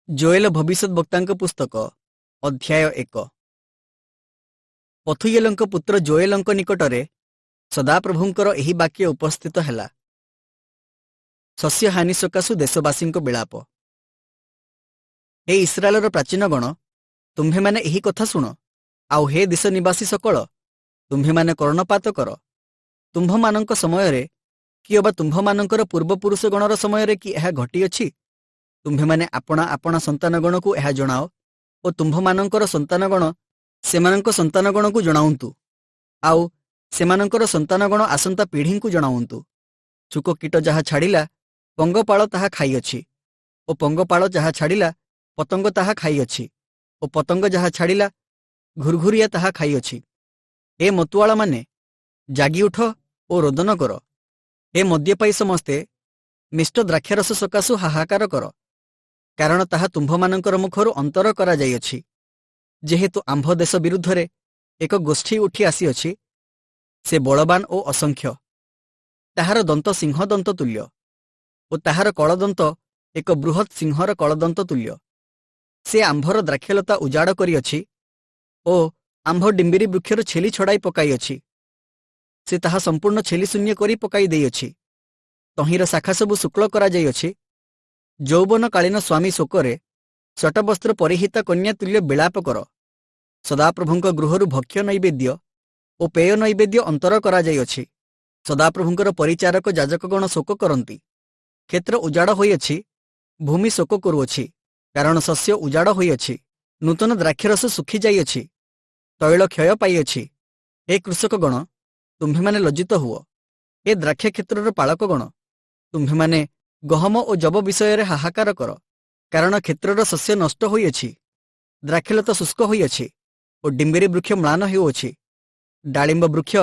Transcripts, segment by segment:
ଯୋଏଲ ଭବିଷ୍ୟତବକ୍ତାଙ୍କ ପୁସ୍ତକ ଅଧ୍ୟାୟ 1। ପଥୁଏଲଙ୍କ ପୁତ୍ର ଯୋଏଲଙ୍କ ନିକଟରେ ସଦାପ୍ରଭୁଙ୍କର ଏହି ବାକ୍ୟ ଉପସ୍ଥିତ ହେଲା। ଶସ୍ୟହାନି ସକାଶୁ ଦେଶବାସୀଙ୍କ ବିଳାପ। ହେ ଇସ୍ରାଏଲର ପ୍ରାଚୀନଗଣ, ତୁମ୍ଭେମାନେ ଏହି କଥା ଶୁଣ, ଆଉ ହେ ଦେଶ ନିବାସୀ ସକଳ, ତୁମ୍ଭେମାନେ କର୍ଣ୍ଣପାତ କର। ତୁମ୍ଭମାନଙ୍କ ସମୟରେ କି ଅବା ତୁମ୍ଭମାନଙ୍କର ପୂର୍ବପୁରୁଷଗଣର ସମୟରେ କି ଏହା ଘଟିଅଛି? ତୁମ୍ଭେମାନେ ଆପଣା ଆପଣା ସନ୍ତାନଗଣକୁ ଏହା ଜଣାଅ ଓ ତୁମ୍ଭମାନଙ୍କର ସନ୍ତାନଗଣ ସେମାନଙ୍କ ସନ୍ତାନଗଣକୁ ଜଣାଉନ୍ତୁ, ଆଉ ସେମାନଙ୍କର ସନ୍ତାନଗଣ ଆସନ୍ତା ପିଢ଼ିଙ୍କୁ ଜଣାଉନ୍ତୁ। ଚୁକ କୀଟ ଯାହା ଛାଡ଼ିଲା ପଙ୍ଗପାଳ ତାହା ଖାଇଅଛି, ଓ ପଙ୍ଗପାଳ ଯାହା ଛାଡ଼ିଲା ପତଙ୍ଗ ତାହା ଖାଇଅଛି, ଓ ପତଙ୍ଗ ଯାହା ଛାଡ଼ିଲା ଘୁର୍ଘୁରିଆ ତାହା ଖାଇଅଛି। ହେ ମତୁଆଳମାନେ, ଜାଗି ଉଠ ଓ ରୋଦନ କର। ହେ ମଦ୍ୟପାୟୀ ସମସ୍ତେ, ମିଷ୍ଟ ଦ୍ରାକ୍ଷାରସ ସକାଶୁ ହାହାକାର କର, କାରଣ ତାହା ତୁମ୍ଭମାନଙ୍କର ମୁଖରୁ ଅନ୍ତର କରାଯାଇଅଛି। ଯେହେତୁ ଆମ୍ଭ ଦେଶ ବିରୁଦ୍ଧରେ ଏକ ଗୋଷ୍ଠୀ ଉଠି ଆସିଅଛି, ସେ ବଳବାନ ଓ ଅସଂଖ୍ୟ। ତାହାର ଦନ୍ତ ସିଂହ ଦନ୍ତ ତୁଲ୍ୟ, ଓ ତାହାର କଳଦନ୍ତ ଏକ ବୃହତ୍ ସିଂହର କଳଦନ୍ତ ତୁଲ୍ୟ। ସେ ଆମ୍ଭର ଦ୍ରାକ୍ଷଲତା ଉଜାଡ଼ କରିଅଛି ଓ ଆମ୍ଭ ଡିମ୍ବିରି ବୃକ୍ଷର ଛେଲି ଛଡ଼ାଇ ପକାଇଅଛି। ସେ ତାହା ସମ୍ପୂର୍ଣ୍ଣ ଛେଲି ଶୂନ୍ୟ କରି ପକାଇ ଦେଇଅଛି। ତହିଁର ଶାଖା ସବୁ ଶୁକ୍ଳ କରାଯାଇଅଛି। ଯୌବନକାଳୀନ ସ୍ୱାମୀ ଶୋକରେ ଶଟବସ୍ତ୍ର ପରିହିତା କନ୍ୟା ତୁଲ୍ୟ ବିଳାପ କର। ସଦାପ୍ରଭୁଙ୍କ ଗୃହରୁ ଭକ୍ଷ୍ୟ ନୈବେଦ୍ୟ ଓ ପେୟ ନୈବେଦ୍ୟ ଅନ୍ତର କରାଯାଇଅଛି। ସଦାପ୍ରଭୁଙ୍କର ପରିଚାରକ ଯାଜକଗଣ ଶୋକ କରନ୍ତି। କ୍ଷେତ୍ର ଉଜାଡ଼ ହୋଇଅଛି, ଭୂମି ଶୋକ କରୁଅଛି, କାରଣ ଶସ୍ୟ ଉଜାଡ଼ ହୋଇଅଛି। ନୂତନ ଦ୍ରାକ୍ଷରସ ଶୁଖିଯାଇଅଛି, ତୈଳ କ୍ଷୟ ପାଇଅଛି। ହେ କୃଷକଗଣ, ତୁମ୍ଭେମାନେ ଲଜ୍ଜିତ ହୁଅ। ହେ ଦ୍ରାକ୍ଷକ୍ଷେତ୍ରର ପାଳକଗଣ, ତୁମ୍ଭେମାନେ ଗହମ ଓ ଯବ ବିଷୟରେ ହାହାକାର କର, କାରଣ କ୍ଷେତ୍ରର ଶସ୍ୟ ନଷ୍ଟ ହୋଇଅଛି। ଦ୍ରାକ୍ଷଲତା ଶୁଷ୍କ ହୋଇଅଛି ଓ ଡିମ୍ବିରି ବୃକ୍ଷ ମ୍ଳାନ ହେଉଅଛି। ଡାଳିମ୍ବ ବୃକ୍ଷ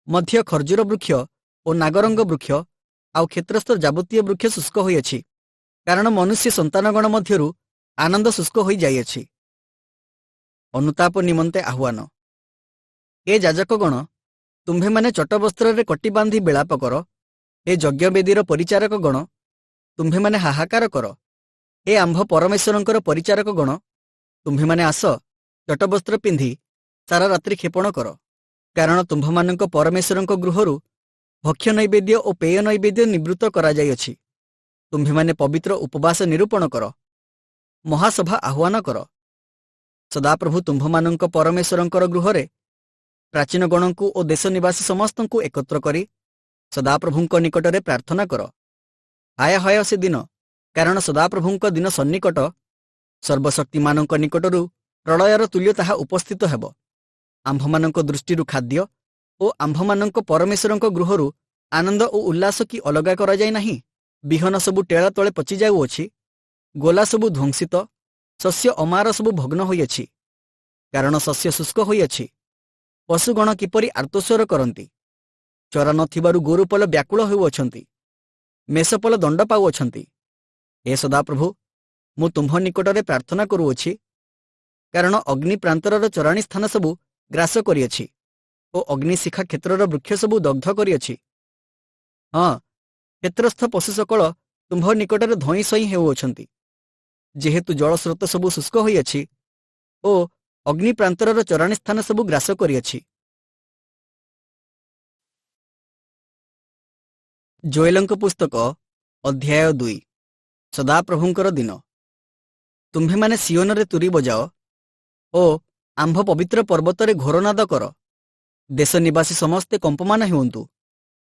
ମଧ୍ୟ ଖର୍ଜୁର ବୃକ୍ଷ ଓ ନାଗରଙ୍ଗ ବୃକ୍ଷ ଆଉ କ୍ଷେତ୍ରସ୍ଥ ଯାବତୀୟ ବୃକ୍ଷ ଶୁଷ୍କ ହୋଇଅଛି, କାରଣ ମନୁଷ୍ୟ ସନ୍ତାନଗଣ ମଧ୍ୟରୁ ଆନନ୍ଦ ଶୁଷ୍କ ହୋଇଯାଇଅଛି। ଅନୁତାପ ନିମନ୍ତେ ଆହ୍ୱାନ। ଏ ଯାଜକଗଣ, ତୁମ୍ଭେମାନେ ଚଟବସ୍ତ୍ରରେ କଟି ବାନ୍ଧି ବିଳାପ କର। ଏ ଯଜ୍ଞବେଦୀର ପରିଚାରକଗଣ, ତୁମ୍ଭେମାନେ ହାହାକାର କର। ଏ ଆମ୍ଭ ପରମେଶ୍ୱରଙ୍କର ପରିଚାରକଗଣ, ତୁମ୍ଭେମାନେ ଆସ, ଚଟବସ୍ତ୍ର ପିନ୍ଧି ସାରା ରାତ୍ରି କ୍ଷେପଣ କର, କାରଣ ତୁମ୍ଭମାନଙ୍କ ପରମେଶ୍ୱରଙ୍କ ଗୃହରୁ ଭକ୍ଷ୍ୟ ନୈବେଦ୍ୟ ଓ ପେୟ ନୈବେଦ୍ୟ ନିବୃତ୍ତ କରାଯାଇଅଛି। ତୁମ୍ଭେମାନେ ପବିତ୍ର ଉପବାସ ନିରୂପଣ କର, ମହାସଭା ଆହ୍ୱାନ କର। ସଦାପ୍ରଭୁ ତୁମ୍ଭମାନଙ୍କ ପରମେଶ୍ୱରଙ୍କର ଗୃହରେ ପ୍ରାଚୀନଗଣଙ୍କୁ ଓ ଦେଶ ନିବାସୀ ସମସ୍ତଙ୍କୁ ଏକତ୍ର କରି ସଦାପ୍ରଭୁଙ୍କ ନିକଟରେ ପ୍ରାର୍ଥନା କର। ହାୟ ହାୟ ସେ ଦିନ, କାରଣ ସଦାପ୍ରଭୁଙ୍କ ଦିନ ସନ୍ନିକଟ। ସର୍ବଶକ୍ତିମାନଙ୍କ ନିକଟରୁ ପ୍ରଳୟର ତୁଲ୍ୟ ତାହା ଉପସ୍ଥିତ ହେବ। ଆମ୍ଭମାନଙ୍କ ଦୃଷ୍ଟିରୁ ଖାଦ୍ୟ ଓ ଆମ୍ଭମାନଙ୍କ ପରମେଶ୍ୱରଙ୍କ ଗୃହରୁ ଆନନ୍ଦ ଓ ଉଲ୍ଲାସ କି ଅଲଗା କରାଯାଇ ନାହିଁ? ବିହନ ସବୁ ଟେଳା ତଳେ ପଚିଯାଉଅଛି, ଗୋଲା ସବୁ ଧ୍ୱଂସିତ, ଶସ୍ୟ ଅମାର ସବୁ ଭଗ୍ନ ହୋଇଅଛି, କାରଣ ଶସ୍ୟ ଶୁଷ୍କ ହୋଇଅଛି। ପଶୁଗଣ କିପରି ଆର୍ତ୍ତସ୍ୱର କରନ୍ତି। ଚରା ନଥିବାରୁ ଗୋରୁପଲ ବ୍ୟାକୁଳ ହେଉଅଛନ୍ତି, ମେଷପଲ ଦଣ୍ଡ ପାଉଅଛନ୍ତି। ହେ ସଦାପ୍ରଭୁ, ମୁଁ ତୁମ୍ଭ ନିକଟରେ ପ୍ରାର୍ଥନା କରୁଅଛି, କାରଣ ଅଗ୍ନି ପ୍ରାନ୍ତରର ଚରାଣୀ ସ୍ଥାନ ସବୁ ଗ୍ରାସ କରିଅଛି ଓ ଅଗ୍ନିଶିଖା କ୍ଷେତ୍ରର ବୃକ୍ଷ ସବୁ ଦଗ୍ଧ କରିଅଛି। ହଁ, କ୍ଷେତ୍ରସ୍ଥ ପଶୁ ସକଳ ତୁମ୍ଭ ନିକଟରେ ଧଇଁ ସଇଁ ହେଉଅଛନ୍ତି, ଯେହେତୁ ଜଳସ୍ରୋତ ସବୁ ଶୁଷ୍କ ହୋଇଅଛି ଓ ଅଗ୍ନି ପ୍ରାନ୍ତରର ଚରାଣୀ ସ୍ଥାନ ସବୁ ଗ୍ରାସ କରିଅଛି। ଯୋଏଲଙ୍କ ପୁସ୍ତକ ଅଧ୍ୟାୟ 2। ସଦାପ୍ରଭୁଙ୍କର ଦିନ। ତୁମ୍ଭେମାନେ ସିଓନରେ ତୁରୀ ବଜାଅ ଓ ଆମ୍ଭ ପବିତ୍ର ପର୍ବତରେ ଘୋରନାଦ କର। ଦେଶ ନିବାସୀ ସମସ୍ତେ କମ୍ପମାନ ହୁଅନ୍ତୁ,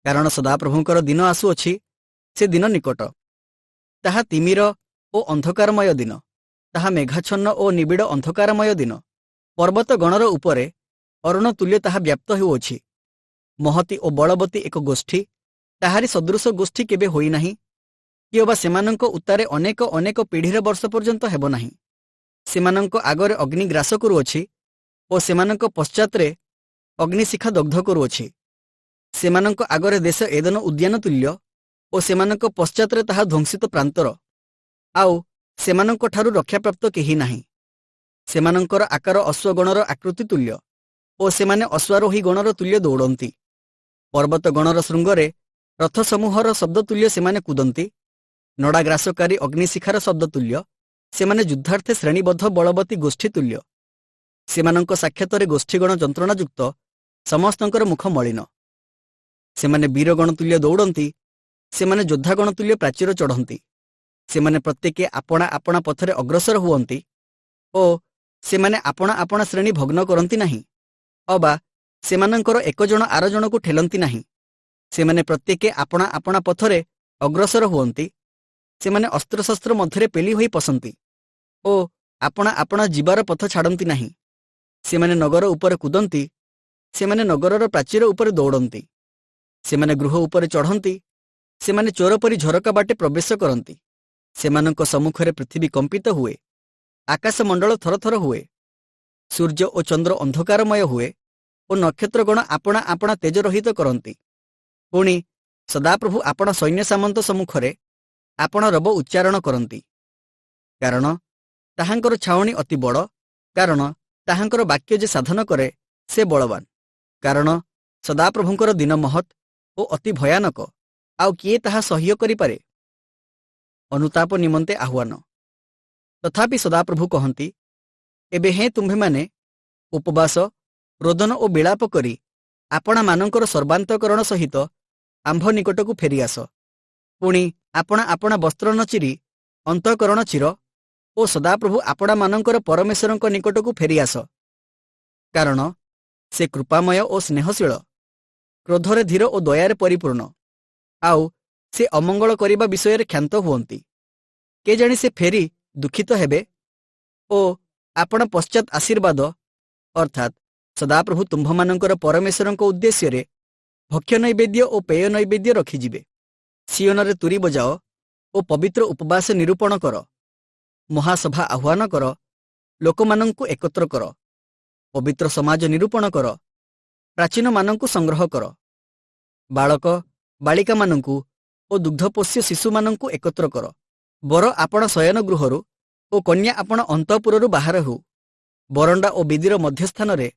କାରଣ ସଦାପ୍ରଭୁଙ୍କର ଦିନ ଆସୁଅଛି, ସେ ଦିନ ନିକଟ। ତାହା ତିମିର ଓ ଅନ୍ଧକାରମୟ ଦିନ, ତାହା ମେଘାଚ୍ଛନ୍ନ ଓ ନିବିଡ଼ ଅନ୍ଧକାରମୟ ଦିନ। ପର୍ବତ ଗଣର ଉପରେ ଅରୁଣ ତୁଲ୍ୟ ତାହା ବ୍ୟାପ୍ତ ହେଉଅଛି। ମହତୀ ଓ ବଳବତୀ ଏକ ଗୋଷ୍ଠୀ, ତାହାରି ସଦୃଶ ଗୋଷ୍ଠୀ କେବେ ହୋଇନାହିଁ, କି ଅବା ସେମାନଙ୍କ ଉତ୍ତାରେ ଅନେକ ଅନେକ ପିଢ଼ିର ବର୍ଷ ପର୍ଯ୍ୟନ୍ତ ହେବ ନାହିଁ। ସେମାନଙ୍କ ଆଗରେ ଅଗ୍ନି ଗ୍ରାସ କରୁଅଛି ଓ ସେମାନଙ୍କ ପଶ୍ଚାତରେ ଅଗ୍ନିଶିଖା ଦଗ୍ଧ କରୁଅଛି। ସେମାନଙ୍କ ଆଗରେ ଦେଶ ଏଦନ ଉଦ୍ୟାନ ତୁଲ୍ୟ ଓ ସେମାନଙ୍କ ପଶ୍ଚାତରେ ତାହା ଧ୍ୱଂସିତ ପ୍ରାନ୍ତର, ଆଉ ସେମାନଙ୍କଠାରୁ ରକ୍ଷାପ୍ରାପ୍ତ କେହି ନାହିଁ। ସେମାନଙ୍କର ଆକାର ଅଶ୍ୱଗଣର ଆକୃତି ତୁଲ୍ୟ ଓ ସେମାନେ ଅଶ୍ୱାରୋହୀ ଗଣର ତୁଲ୍ୟ ଦୌଡ଼ନ୍ତି। ପର୍ବତ ଗଣର ଶୃଙ୍ଗରେ ରଥସମୂହର ଶବ୍ଦ ତୁଲ୍ୟ ସେମାନେ କୁଦନ୍ତି। ନଡ଼ାଗ୍ରାସକାରୀ ଅଗ୍ନିଶିଖାର ଶବ୍ଦ ତୁଲ୍ୟ ସେମାନେ ଯୁଦ୍ଧାର୍ଥେ ଶ୍ରେଣୀବଦ୍ଧ ବଳବତୀ ଗୋଷ୍ଠୀ ତୁଲ୍ୟ। ସେମାନଙ୍କ ସାକ୍ଷାତରେ ଗୋଷ୍ଠୀଗଣ ଯନ୍ତ୍ରଣାଯୁକ୍ତ, ସମସ୍ତଙ୍କର ମୁଖ ମଳିନ। ସେମାନେ ବୀରଗଣ ତୁଲ୍ୟ ଦୌଡ଼ନ୍ତି, ସେମାନେ ଯୋଦ୍ଧାଗଣ ତୁଲ୍ୟ ପ୍ରାଚୀର ଚଢ଼ନ୍ତି। ସେମାନେ ପ୍ରତ୍ୟେକେ ଆପଣା ଆପଣା ପଥରେ ଅଗ୍ରସର ହୁଅନ୍ତି ଓ ସେମାନେ ଆପଣା ଆପଣା ଶ୍ରେଣୀ ଭଗ୍ନ କରନ୍ତି ନାହିଁ, ଅବା ସେମାନଙ୍କର ଏକ ଜଣ ଆର ଜଣକୁ ଠେଲନ୍ତି ନାହିଁ। ସେମାନେ ପ୍ରତ୍ୟେକେ ଆପଣା ଆପଣା ପଥରେ ଅଗ୍ରସର ହୁଅନ୍ତି। ସେମାନେ ଅସ୍ତ୍ରଶସ୍ତ୍ର ମଧ୍ୟରେ ପେଲି ହୋଇ ପଶନ୍ତି ଓ ଆପଣା ଆପଣା ଯିବାର ପଥ ଛାଡ଼ନ୍ତି ନାହିଁ। ସେମାନେ ନଗର ଉପରେ କୁଦନ୍ତି, ସେମାନେ ନଗରର ପ୍ରାଚୀର ଉପରେ ଦୌଡ଼ନ୍ତି। ସେମାନେ ଗୃହ ଉପରେ ଚଢ଼ନ୍ତି, ସେମାନେ ଚୋର ପରି ଝରକା ବାଟେ ପ୍ରବେଶ କରନ୍ତି। ସେମାନଙ୍କ ସମ୍ମୁଖରେ ପୃଥିବୀ କମ୍ପିତ ହୁଏ, ଆକାଶମଣ୍ଡଳ ଥରଥର ହୁଏ, ସୂର୍ଯ୍ୟ ଓ ଚନ୍ଦ୍ର ଅନ୍ଧକାରମୟ ହୁଏ ଓ ନକ୍ଷତ୍ରଗଣ ଆପଣା ଆପଣା ତେଜ ରହିତ କରନ୍ତି। ପୁଣି ସଦାପ୍ରଭୁ ଆପଣା ସୈନ୍ୟ ସାମନ୍ତ ସମ୍ମୁଖରେ ଆପଣା ରବ ଉଚ୍ଚାରଣ କରନ୍ତି। କାରଣ ତାହାଙ୍କର ଛାଉଣି ଅତି ବଡ଼, କାରଣ ତାହାଙ୍କର ବାକ୍ୟ ଯେ ସାଧନ କରେ ସେ ବଳବାନ। କାରଣ ସଦାପ୍ରଭୁଙ୍କର ଦିନ ମହତ୍ ଓ ଅତି ଭୟାନକ, ଆଉ କିଏ ତାହା ସହ୍ୟ କରିପାରେ? ଅନୁତାପ ନିମନ୍ତେ ଆହ୍ୱାନ। ତଥାପି ସଦାପ୍ରଭୁ କହନ୍ତି, ଏବେ ହେଁ ତୁମ୍ଭେମାନେ ଉପବାସ, ରୋଦନ ଓ ବିଳାପ କରି ଆପଣାମାନଙ୍କର ସର୍ବାନ୍ତକରଣ ସହିତ ଆମ୍ଭ ନିକଟକୁ ଫେରିଆସ। ପୁଣି ଆପଣା ଆପଣା ବସ୍ତ୍ର ନ ଚିରି ଅନ୍ତଃକରଣ ଚିର ଓ ସଦାପ୍ରଭୁ ଆପଣାମାନଙ୍କର ପରମେଶ୍ୱରଙ୍କ ନିକଟକୁ ଫେରିଆସ। କାରଣ ସେ କୃପାମୟ ଓ ସ୍ନେହଶୀଳ, କ୍ରୋଧରେ ଧୀର ଓ ଦୟାରେ ପରିପୂର୍ଣ୍ଣ, ଆଉ ସେ ଅମଙ୍ଗଳ କରିବା ବିଷୟରେ କ୍ଷାନ୍ତ ହୁଅନ୍ତି। କେଜାଣି ସେ ଫେରି ଦୁଃଖିତ ହେବେ ଓ ଆପଣ ପଶ୍ଚାତ୍ ଆଶୀର୍ବାଦ ଅର୍ଥାତ୍ ସଦାପ୍ରଭୁ ତୁମ୍ଭମାନଙ୍କର ପରମେଶ୍ୱରଙ୍କ ଉଦ୍ଦେଶ୍ୟରେ ଭକ୍ଷ୍ୟ ନୈବେଦ୍ୟ ଓ ପେୟ ନୈବେଦ୍ୟ ରଖିଯିବେ। ସିଓନରେ ତୁରୀ ବଜାଅ ଓ ପବିତ୍ର ଉପବାସ ନିରୂପଣ କର। ମହାସଭା ଆହ୍ୱାନ କର, ଲୋକମାନଙ୍କୁ ଏକତ୍ର କର। ପବିତ୍ର ସମାଜ ନିରୂପଣ କର, ପ୍ରାଚୀନମାନଙ୍କୁ ସଂଗ୍ରହ କର। ବାଳକ ବାଳିକାମାନଙ୍କୁ ଓ ଦୁଗ୍ଧପୋଷ୍ୟ ଶିଶୁମାନଙ୍କୁ ଏକତ୍ର କର। ବର ଆପଣା ଶୟନ ଗୃହରୁ ଓ କନ୍ୟା ଆପଣା ଅନ୍ତଃପୁରରୁ ବାହାର ହେଉ। ବରଣ୍ଡା ଓ ବେଦୀର ମଧ୍ୟସ୍ଥାନରେ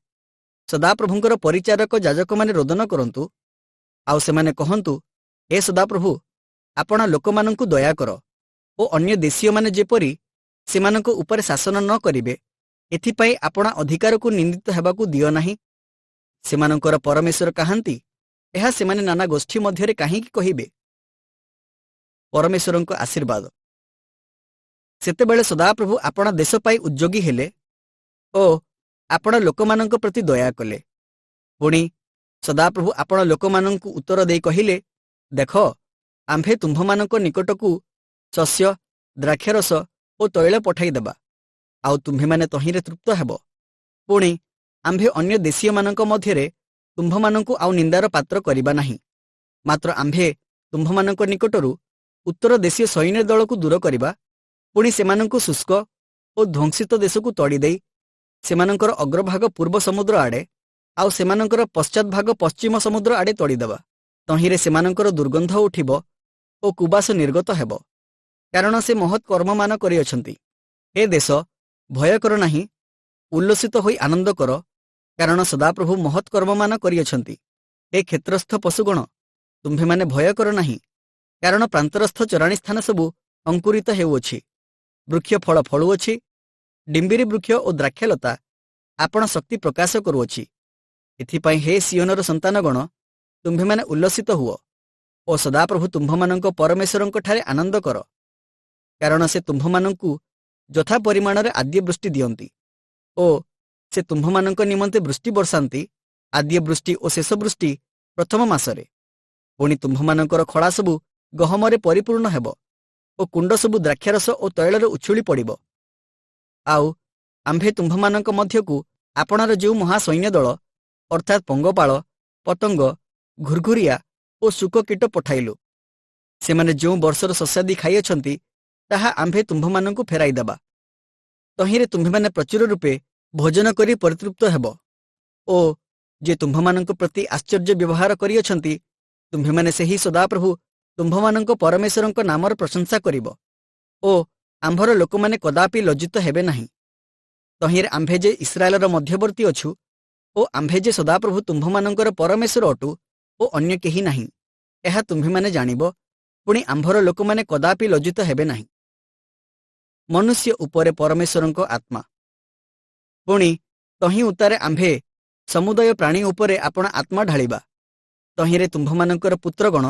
ସଦାପ୍ରଭୁଙ୍କର ପରିଚାରକ ଯାଜକମାନେ ରୋଦନ କରନ୍ତୁ, ଆଉ ସେମାନେ କହନ୍ତୁ, ହେ ସଦାପ୍ରଭୁ, ଆପଣା ଲୋକମାନଙ୍କୁ ଦୟା କର ଓ ଅନ୍ୟ ଦେଶୀୟମାନେ ଯେପରି ସେମାନଙ୍କ ଉପରେ ଶାସନ ନ କରିବେ, ଏଥିପାଇଁ ଆପଣା ଅଧିକାରକୁ ନିନ୍ଦିତ ହେବାକୁ ଦିଅ ନାହିଁ। ସେମାନଙ୍କର ପରମେଶ୍ୱର କାହାନ୍ତି, ଏହା ସେମାନେ ନାନା ଗୋଷ୍ଠୀ ମଧ୍ୟରେ କାହିଁକି କହିବେ? ପରମେଶ୍ୱରଙ୍କ ଆଶୀର୍ବାଦ। ସେତେବେଳେ ସଦାପ୍ରଭୁ ଆପଣା ଦେଶ ପାଇଁ ଉଦ୍ଯୋଗୀ ହେଲେ ଓ ଆପଣା ଲୋକମାନଙ୍କ ପ୍ରତି ଦୟା କଲେ। ପୁଣି ସଦାପ୍ରଭୁ ଆପଣା ଲୋକମାନଙ୍କୁ ଉତ୍ତର ଦେଇ କହିଲେ, ଦେଖ, ଆମ୍ଭେ ତୁମ୍ଭମାନଙ୍କ ନିକଟକୁ ଶସ୍ୟ, ଦ୍ରାକ୍ଷାରସ ଓ ତୈଳ ପଠାଇଦେବା, ଆଉ ତୁମ୍ଭେମାନେ ତହିଁରେ ତୃପ୍ତ ହେବ। ପୁଣି ଆମ୍ଭେ ଅନ୍ୟ ଦେଶୀୟମାନଙ୍କ ମଧ୍ୟରେ ତୁମ୍ଭମାନଙ୍କୁ ଆଉ ନିନ୍ଦାର ପାତ୍ର କରିବା ନାହିଁ। ମାତ୍ର ଆମ୍ଭେ ତୁମ୍ଭମାନଙ୍କ ନିକଟରୁ ଉତ୍ତର ଦେଶୀୟ ସୈନ୍ୟ ଦଳକୁ ଦୂର କରିବା, ପୁଣି ସେମାନଙ୍କୁ ଶୁଷ୍କ ଓ ଧ୍ୱଂସିତ ଦେଶକୁ ତଡ଼ିଦେଇ ସେମାନଙ୍କର ଅଗ୍ରଭାଗ ପୂର୍ବ ସମୁଦ୍ର ଆଡ଼େ ଆଉ ସେମାନଙ୍କର ପଶ୍ଚାତଭାଗ ପଶ୍ଚିମ ସମୁଦ୍ର ଆଡ଼େ ତଡ଼ିଦେବା। ତହିଁରେ ସେମାନଙ୍କର ଦୁର୍ଗନ୍ଧ ଉଠିବ ଓ କୁବାସ ନିର୍ଗତ ହେବ, କାରଣ ସେ ମହତ୍ କର୍ମମାନ କରିଅଛନ୍ତି। ହେ ଦେଶ, ଭୟ କର ନାହିଁ, ଉଲ୍ଲସିତ ହୋଇ ଆନନ୍ଦ କର, କାରଣ ସଦାପ୍ରଭୁ ମହତ୍ କର୍ମମାନ କରିଅଛନ୍ତି। ହେ କ୍ଷେତ୍ରସ୍ଥ ପଶୁଗଣ, ତୁମ୍ଭେମାନେ ଭୟ କର ନାହିଁ, କାରଣ ପ୍ରାନ୍ତରସ୍ଥ ଚରାଣୀ ସ୍ଥାନ ସବୁ ଅଙ୍କୁରିତ ହେଉଅଛି। ବୃକ୍ଷ ଫଳ ଫଳୁଅଛି, ଡିମ୍ବିରି ବୃକ୍ଷ ଓ ଦ୍ରାକ୍ଷାଲତା ଆପଣା ଶକ୍ତି ପ୍ରକାଶ କରୁଅଛି। ଏଥିପାଇଁ ହେ ସିଓନର ସନ୍ତାନଗଣ, ତୁମ୍ଭେମାନେ ଉଲ୍ଲସିତ ହୁଅ ଓ ସଦାପ୍ରଭୁ ତୁମ୍ଭମାନଙ୍କ ପରମେଶ୍ୱରଙ୍କଠାରେ ଆନନ୍ଦ କର, କାରଣ ସେ ତୁମ୍ଭମାନଙ୍କୁ ଯଥା ପରିମାଣରେ ଆଦ୍ୟ ବୃଷ୍ଟି ଦିଅନ୍ତି ଓ ସେ ତୁମ୍ଭମାନଙ୍କ ନିମନ୍ତେ ବୃଷ୍ଟି ବର୍ଷାନ୍ତି, ଆଦ୍ୟ ବୃଷ୍ଟି ଓ ଶେଷ ବୃଷ୍ଟି ପ୍ରଥମ ମାସରେ। ପୁଣି ତୁମ୍ଭମାନଙ୍କର ଖଳା ସବୁ ଗହମରେ ପରିପୂର୍ଣ୍ଣ ହେବ ଓ କୁଣ୍ଡ ସବୁ ଦ୍ରାକ୍ଷାରସ ଓ ତୈଳରେ ଉଛୁଳି ପଡ଼ିବ। ଆଉ ଆମ୍ଭେ ତୁମ୍ଭମାନଙ୍କ ମଧ୍ୟକୁ ଆପଣାର ଯେଉଁ ମହାସୈନ୍ୟ ଦଳ ଅର୍ଥାତ୍ ପଙ୍ଗପାଳ, ପତଙ୍ଗ, ଘୁର୍ଘୁରିଆ ଓ ଶୁକକୀଟ ପଠାଇଲୁ। ସେମାନେ ଯେଉଁ ବର୍ଷର ଶସ୍ୟାଦି ଖାଇଅଛନ୍ତି ତାହା ଆମ୍ଭେ ତୁମ୍ଭମାନଙ୍କୁ ଫେରାଇଦେବା। ତହିଁରେ ତୁମ୍ଭେମାନେ ପ୍ରଚୁର ରୂପେ ଭୋଜନ କରି ପରିତୃପ୍ତ ହେବ ଓ ଯେ ତୁମ୍ଭମାନଙ୍କ ପ୍ରତି ଆଶ୍ଚର୍ଯ୍ୟ ବ୍ୟବହାର କରିଅଛନ୍ତି, ତୁମ୍ଭେମାନେ ସେହି ସଦାପ୍ରଭୁ ତୁମ୍ଭମାନଙ୍କ ପରମେଶ୍ୱରଙ୍କ ନାମର ପ୍ରଶଂସା କରିବ ଓ ଆମ୍ଭର ଲୋକମାନେ କଦାପି ଲଜ୍ଜିତ ହେବେ ନାହିଁ। ତହିଁରେ ଆମ୍ଭେ ଯେ ଇସ୍ରାଏଲର ମଧ୍ୟବର୍ତ୍ତୀ ଅଛୁ ଓ ଆମ୍ଭେ ଯେ ସଦାପ୍ରଭୁ ତୁମ୍ଭମାନଙ୍କର ପରମେଶ୍ୱର ଅଟୁ ଓ ଅନ୍ୟ କେହି ନାହିଁ, ଏହା ତୁମ୍ଭେମାନେ ଜାଣିବ। ପୁଣି ଆମ୍ଭର ଲୋକମାନେ କଦାପି ଲଜ୍ଜିତ ହେବେ ନାହିଁ। मनुष्य उपरे परमेश्वरଙ୍କ आत्मा। पुणी तहीं उतारे आम्भे समुदाय प्राणी उपरे आपण आत्मा ढालिबा। तहिंरे तुम्भमानंकर पुत्रगण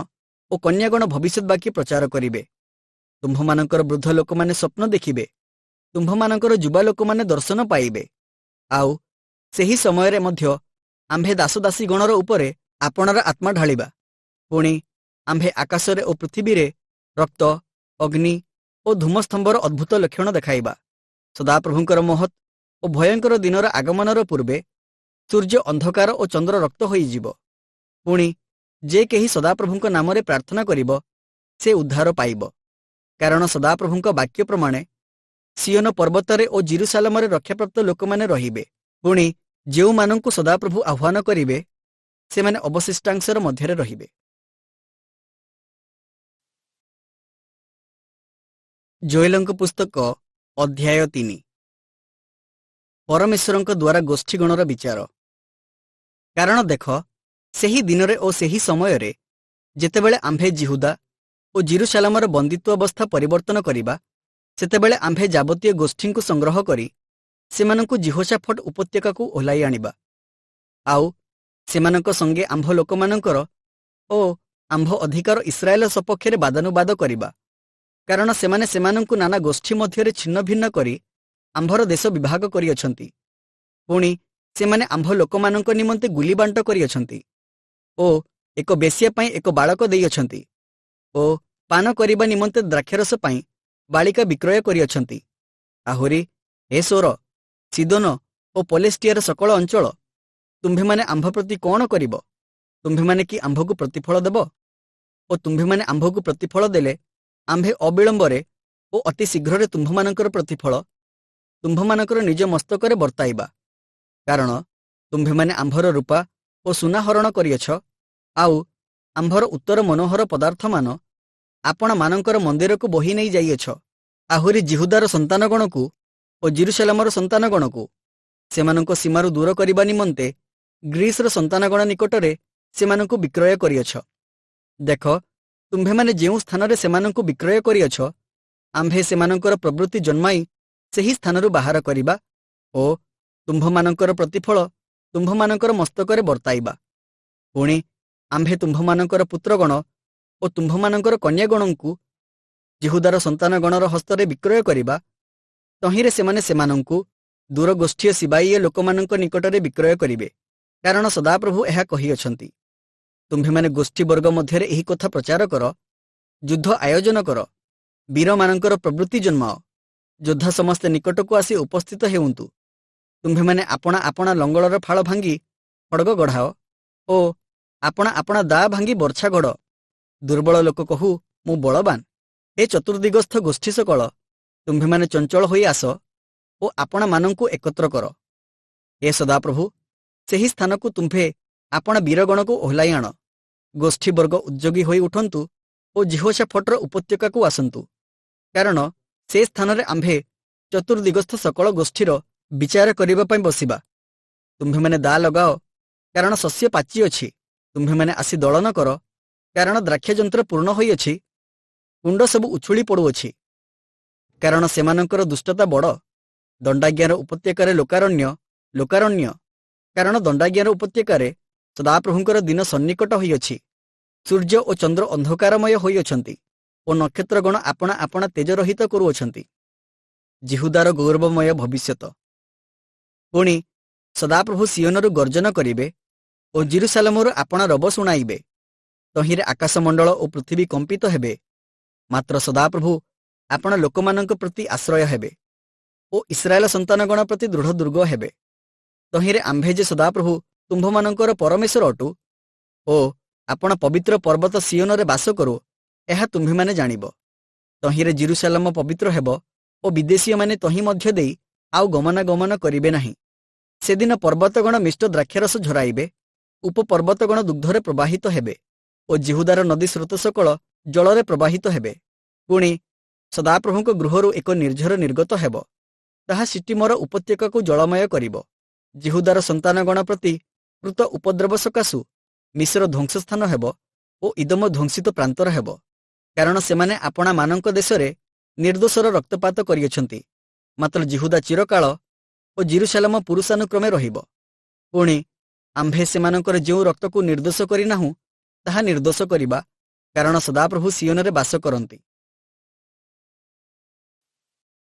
ओ कन्यागण भविष्यवाक्य प्रचार करिवे। तुम्भमानंकर वृद्ध लोकमाने स्वप्न देखिबे। तुम्भमानंकर युवा लोकमाने दर्शन पाइबे। आउ सेही समयरे मध्य आम्भे दासदासी गणर उपरे आपणर आत्मा ढालिबा। पुणी आम्भे आकाशरे ओ पृथ्वीरे रक्त, अग्नि ओ धूमस्तंभर अद्भुत लक्षण देखाइबा। सदाप्रभुंकर महत् ओ भयंकर दिनर आगमनर पूर्वे सूर्य अंधकार ओ चंद्र रक्त होइजिब। पुणी जे केही सदाप्रभुंक नामरे प्रार्थना करिब से उद्धार पाइब। कारण सदाप्रभुंक वाक्य प्रमाणे सियोन पर्वतरे ओ जेरुसालेमरे रक्षाप्राप्त लोकमाने रहिबे। पुणी जेउमानंकु सदाप्रभु आह्वान करिवे सेमाने अवशिष्टांशर मध्यरे रहिबे। जोएलंक पुस्तक अध्याय 3। परमेश्वरंक द्वारा गोष्ठीगणर विचार। कारण देख सेही दिनरे ओ सेही समयरे जेतेबेले आम्भे जिहुदा ओ जेरुसालेमर बंदित्व अवस्था परिवर्तन करिबा, सेतेबेले आम्भे जाबतीय गोष्ठींकु संग्रह करी सेमानंकु जिहोशाफट उपत्यकाकु ओह्लाई आनिबा। आउ सेमानंक संगे आम्भ लोकमानंकर ओ आम्भ अधिकार इस्राएल सपक्षरे बादानुबाद करिबा। कारण सेमाने सेमानंकु नाना गोष्ठी मध्यरे छिन्न भिन्न करी आम्भर देश विभाग करिअछंती। पुणी सेमाने आम्भ लोकमानंक निमंते गुलीबांट करिअछंती ओ एक बेश्या पई एक बालक देइअछंती ओ पान करिबा निमंते द्राक्षरस पई बालिका विक्रय करिअछंती। आहुरी हे सोर, सिदोन ओ पलेस्टियार सकल अंचल, तुम्भेमाने आम्भ प्रति कोण करिब? तुम्भेमाने कि आम्भकु प्रतिफल देब? ओ तुम्भेमाने आम्भकु प्रतिफल देले आम्भे अविलंबरे ओ अति शीघ्ररे तुम्भमानंकर प्रतिफल तुम्भमानंकर निज मस्तकरे बर्ताइबा। कारण तुम्भेमाने आम्भर रूपा ओ सुना हरण करिअछ। आउ आम्भर उत्तर मनोहर पदार्थ मान आपण मानंकर मंदिर को बही नहीं जाइएछ। आहुरी जिहुदार संतानगणकु ओ जेरुसालेमर संतानगणकु सेमानंको सीमारु दूर करिबा निमंते ग्रीसर संतानगण निकटरे सेमानंको विक्रय करिअछ। देख तुम्भेमाने जेउ स्थानरे सेमानंको विक्रय करिअछ, आम्भे सेमानंकर प्रवृत्ति जन्माई सेही स्थानरु बाहर करिबा ओ तुम्भमानंकर प्रतिफल तुम्भमानंकर मस्तकरे बर्ताइबा। पुणी आम्भे तुम्भमानंकर पुत्रगण ओ तुम्भमानंकर कन्यागणंकु जिहुदार संतानगणर हस्तरे विक्रय करिबा। तहिंरे सेमाने सेमानंकु दूर गोष्ठीय सिबाईय लोकमानंक निकटरे विक्रय करिवे। कारण सदाप्रभु एहा कहिअछंती, तुम्भेमाने गोष्ठी वर्ग मध्यरे एही कथा प्रचार कर, युद्ध आयोजन कर, वीरमानंकर प्रवृत्ति जन्माओ, योद्धा समस्ते निकटकु आसी उपस्थित हेउंतु। तुम्भेमाने आपणा आपणा लंगलर फाळ भांगी खड्ग गढ़ाओ ओ आपणा आपणा दा भांगी बर्छा गढ़। दुर्बल लोक कहू मु बलवान। हे चतुर्दिगस्थ गोष्ठी सकल, तुम्भेमाने चंचल होई आस ओ आपणा मानंकु एकत्र कर। हे सदाप्रभु, सेही स्थानकु तुम्भे आपण वीरगणकु ओह्लाई आण। गोष्ठी वर्ग उद्योगी होई उठंतु ओ जिहोशाफटर उपत्यकाकु आसंतु। कारण से स्थानरे आम्भे चतुर्दिगस्थ सकल गोष्ठीर विचार करिबा पई बसिबा। तुम्भेमाने दा लगाओ, कारण शस्य पाची अछि। तुम्भेमाने आसी दलन कर, कारण द्राक्षयंत्र पूर्ण होई अछि। कुंड सबु उछुली पड़ुअछि, कारण सेमानंकर दुष्टता बड़। दंडाज्ञार उपत्यकारे लोकारण्य लोकारण्य, कारण दंडाज्ञार उपत्यकारे सदाप्रभुंकर दिन सन्निकट होइअछि। सूर्य ओ चंद्र अंधकारमय होइअछंती ओ नक्षत्रगण आपणा आपणा तेज रहित करुअछंती। जिहुदार गौरवमय भविष्यत। पुणी सदाप्रभु सियोनरु गर्जन करिवे ओ जेरुसालेमरु आपणा रब शुणाइबे। तहिंरे आकाशमंडल ओ पृथ्वी कंपित हेबे। मात्र सदाप्रभु आपण लोकमानंक प्रति आश्रय हेबे ओ इस्राएल संतानगण प्रति दृढ़ दुर्ग हेबे। तहिंरे आम्भे जे सदाप्रभु तुम्भमानंकर परमेश्वर अटु ओ आपण पवित्र पर्वत सियोनरे बास करू, एहा तुम्भेमाने जानिब। तहिंरे जेरुसालेम पवित्र हेब ओ विदेशीय माने तहि मध्य देई आउ गमनागमन करिबे नाही। सेदिन पर्वतगण मिष्ट द्राक्षरस झराइबे, उपपर्वतगण दुग्धरे प्रवाहित हेबे ओ जिहुदार नदी स्रोत सकल जलरे प्रवाहित हेबे। पुणी सदाप्रभुंक गृहरु एक निर्झर निर्गत हेब, ताहा सिटिमर उपत्यकाकु जलमय करिब। जिहुदार संतानगण प्रति कृत उपद्रव सकाशु मिस्र ध्वंसस्थान हेब ओ इदम ध्वंसित प्रांतर हेब। कारण सेमाने आपणा मानंक देशरे ନିର୍ଦ୍ଦୋଷର ରକ୍ତପାତ କରିଅଛନ୍ତି। ମାତ୍ର ଜିହୁଦା ଚିରକାଳ ଓ ଜେରୁସାଲେମ ପୁରୁଷାନୁକ୍ରମେ ରହିବ। ପୁଣି ଆମ୍ଭେ ସେମାନଙ୍କର ଯେଉଁ ରକ୍ତକୁ ନିର୍ଦ୍ଦୋଷ କରିନାହୁଁ ତାହା ନିର୍ଦ୍ଦୋଷ କରିବା, କାରଣ ସଦାପ୍ରଭୁ ସିଓନରେ ବାସ କରନ୍ତି।